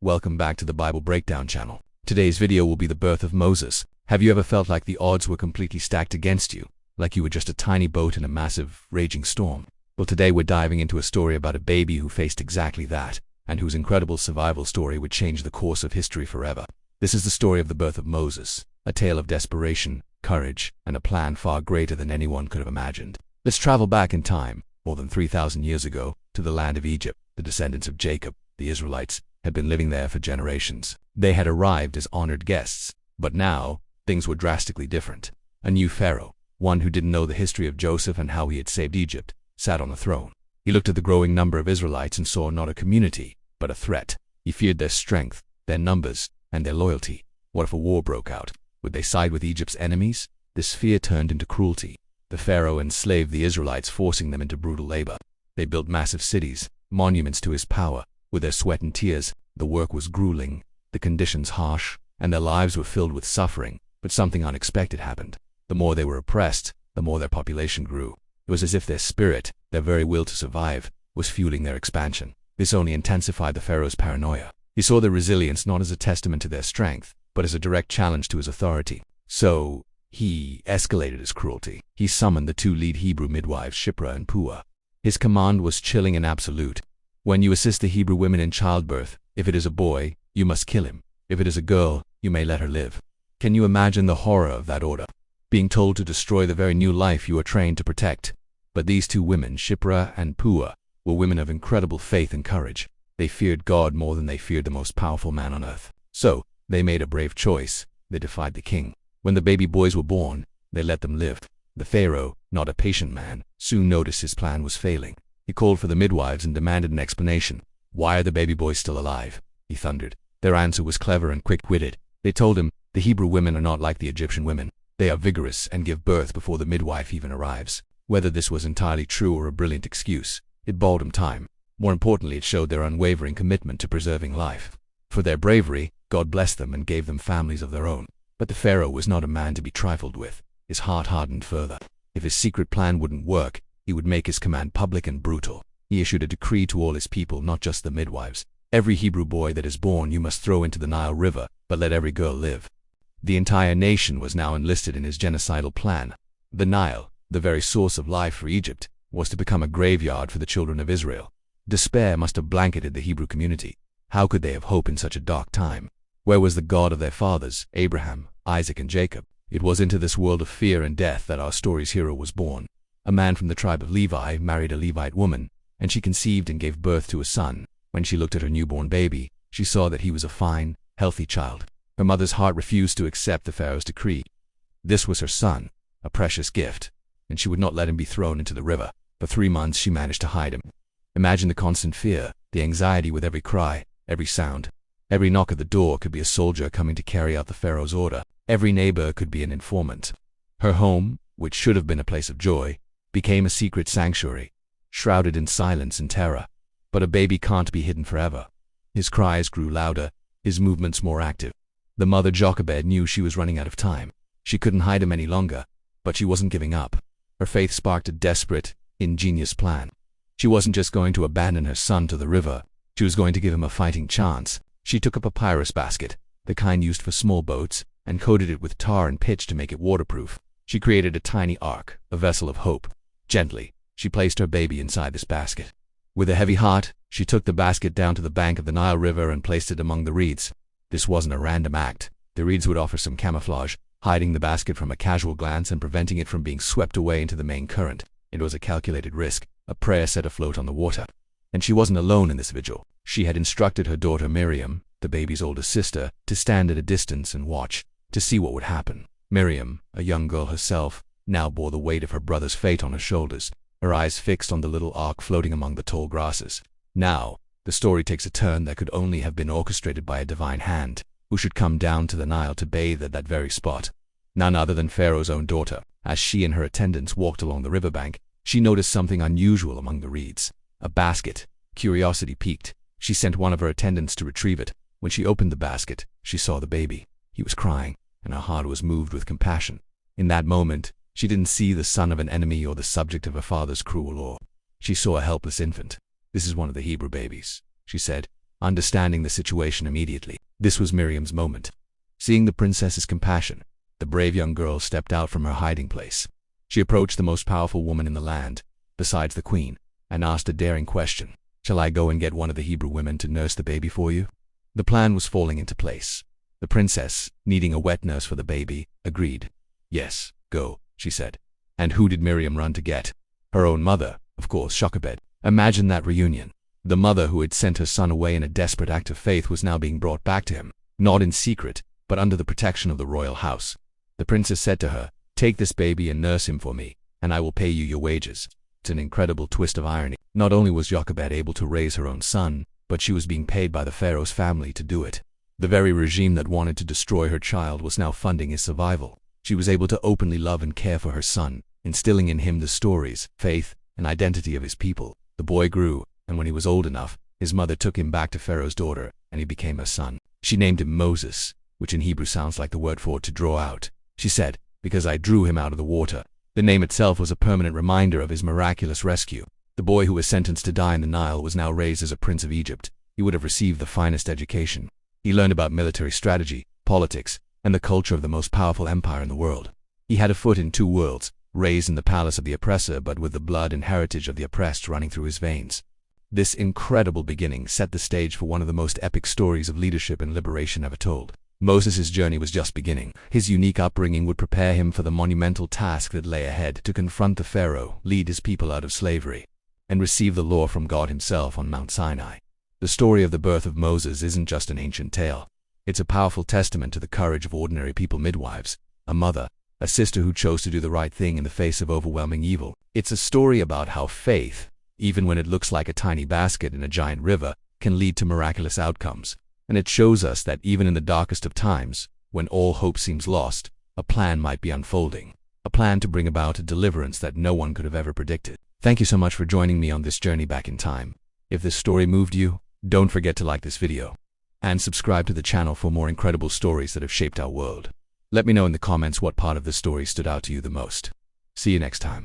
Welcome back to the Bible Breakdown channel. Today's video will be the birth of Moses. Have you ever felt like the odds were completely stacked against you? Like you were just a tiny boat in a massive, raging storm? Well, today we're diving into a story about a baby who faced exactly that, and whose incredible survival story would change the course of history forever. This is the story of the birth of Moses, a tale of desperation, courage, and a plan far greater than anyone could have imagined. Let's travel back in time, more than 3,000 years ago, to the land of Egypt. The descendants of Jacob, the Israelites, had been living there for generations. They had arrived as honored guests, but now things were drastically different. A new pharaoh, one who didn't know the history of Joseph and how he had saved Egypt, sat on the throne. He looked at the growing number of Israelites and saw not a community, but a threat. He feared their strength, their numbers, and their loyalty. What if a war broke out? Would they side with Egypt's enemies? This fear turned into cruelty. The pharaoh enslaved the Israelites, forcing them into brutal labor. They built massive cities, monuments to his power. With their sweat and tears, the work was grueling, the conditions harsh, and their lives were filled with suffering. But something unexpected happened. The more they were oppressed, the more their population grew. It was as if their spirit, their very will to survive, was fueling their expansion. This only intensified the pharaoh's paranoia. He saw their resilience not as a testament to their strength, but as a direct challenge to his authority. So he escalated his cruelty. He summoned the two lead Hebrew midwives, Shiphrah and Puah. His command was chilling and absolute. When you assist the Hebrew women in childbirth, if it is a boy, you must kill him. If it is a girl, you may let her live. Can you imagine the horror of that order? Being told to destroy the very new life you are trained to protect. But these two women, Shiphrah and Puah, were women of incredible faith and courage. They feared God more than they feared the most powerful man on earth. So they made a brave choice. They defied the king. When the baby boys were born, they let them live. The pharaoh, not a patient man, soon noticed his plan was failing. He called for the midwives and demanded an explanation. "Why are the baby boys still alive?" he thundered. Their answer was clever and quick-witted. They told him, "The Hebrew women are not like the Egyptian women. They are vigorous and give birth before the midwife even arrives." Whether this was entirely true or a brilliant excuse, it bought him time. More importantly, it showed their unwavering commitment to preserving life. For their bravery, God blessed them and gave them families of their own. But the pharaoh was not a man to be trifled with. His heart hardened further. If his secret plan wouldn't work, he would make his command public and brutal. He issued a decree to all his people, not just the midwives. "Every Hebrew boy that is born you must throw into the Nile River, but let every girl live." The entire nation was now enlisted in his genocidal plan. The Nile, the very source of life for Egypt, was to become a graveyard for the children of Israel. Despair must have blanketed the Hebrew community. How could they have hope in such a dark time? Where was the God of their fathers, Abraham, Isaac, and Jacob? It was into this world of fear and death that our story's hero was born. A man from the tribe of Levi married a Levite woman, and she conceived and gave birth to a son. When she looked at her newborn baby, she saw that he was a fine, healthy child. Her mother's heart refused to accept the pharaoh's decree. This was her son, a precious gift, and she would not let him be thrown into the river. For 3 months she managed to hide him. Imagine the constant fear, the anxiety with every cry, every sound. Every knock at the door could be a soldier coming to carry out the pharaoh's order. Every neighbor could be an informant. Her home, which should have been a place of joy, became a secret sanctuary, shrouded in silence and terror. But a baby can't be hidden forever. His cries grew louder, his movements more active. The mother Jochebed knew she was running out of time. She couldn't hide him any longer, but she wasn't giving up. Her faith sparked a desperate, ingenious plan. She wasn't just going to abandon her son to the river. She was going to give him a fighting chance. She took a papyrus basket, the kind used for small boats, and coated it with tar and pitch to make it waterproof. She created a tiny ark, a vessel of hope. Gently, she placed her baby inside this basket. With a heavy heart, she took the basket down to the bank of the Nile River and placed it among the reeds. This wasn't a random act. The reeds would offer some camouflage, hiding the basket from a casual glance and preventing it from being swept away into the main current. It was a calculated risk, a prayer set afloat on the water. And she wasn't alone in this vigil. She had instructed her daughter Miriam, the baby's older sister, to stand at a distance and watch, to see what would happen. Miriam, a young girl herself, now bore the weight of her brother's fate on her shoulders, her eyes fixed on the little ark floating among the tall grasses. Now, the story takes a turn that could only have been orchestrated by a divine hand, who should come down to the Nile to bathe at that very spot. None other than Pharaoh's own daughter. As she and her attendants walked along the riverbank, she noticed something unusual among the reeds. A basket. Curiosity piqued. She sent one of her attendants to retrieve it. When she opened the basket, she saw the baby. He was crying, and her heart was moved with compassion. In that moment, she didn't see the son of an enemy or the subject of her father's cruel law. She saw a helpless infant. "This is one of the Hebrew babies," she said. understanding the situation immediately. This was Miriam's moment. Seeing the princess's compassion, the brave young girl stepped out from her hiding place. She approached the most powerful woman in the land, besides the queen, and asked a daring question. "Shall I go and get one of the Hebrew women to nurse the baby for you?" The plan was falling into place. The princess, needing a wet nurse for the baby, agreed. "Yes, go," she said. And who did Miriam run to get? Her own mother, of course, Jochebed. Imagine that reunion. The mother who had sent her son away in a desperate act of faith was now being brought back to him, not in secret, but under the protection of the royal house. The princess said to her, "Take this baby and nurse him for me, and I will pay you your wages." It's an incredible twist of irony. Not only was Jochebed able to raise her own son, but she was being paid by the pharaoh's family to do it. The very regime that wanted to destroy her child was now funding his survival. She was able to openly love and care for her son, instilling in him the stories, faith, and identity of his people. The boy grew, and when he was old enough, his mother took him back to Pharaoh's daughter, and he became her son. She named him Moses, which in Hebrew sounds like the word for to draw out. She said, "Because I drew him out of the water." The name itself was a permanent reminder of his miraculous rescue. The boy who was sentenced to die in the Nile was now raised as a prince of Egypt. He would have received the finest education. He learned about military strategy, politics, and the culture of the most powerful empire in the world. He had a foot in two worlds, raised in the palace of the oppressor but with the blood and heritage of the oppressed running through his veins. This incredible beginning set the stage for one of the most epic stories of leadership and liberation ever told. Moses' journey was just beginning. His unique upbringing would prepare him for the monumental task that lay ahead: to confront the Pharaoh, lead his people out of slavery, and receive the law from God himself on Mount Sinai. The story of the birth of Moses isn't just an ancient tale. It's a powerful testament to the courage of ordinary people: midwives, a mother, a sister who chose to do the right thing in the face of overwhelming evil. It's a story about how faith, even when it looks like a tiny basket in a giant river, can lead to miraculous outcomes. And it shows us that even in the darkest of times, when all hope seems lost, a plan might be unfolding. A plan to bring about a deliverance that no one could have ever predicted. Thank you so much for joining me on this journey back in time. If this story moved you, don't forget to like this video and subscribe to the channel for more incredible stories that have shaped our world. Let me know in the comments what part of this story stood out to you the most. See you next time.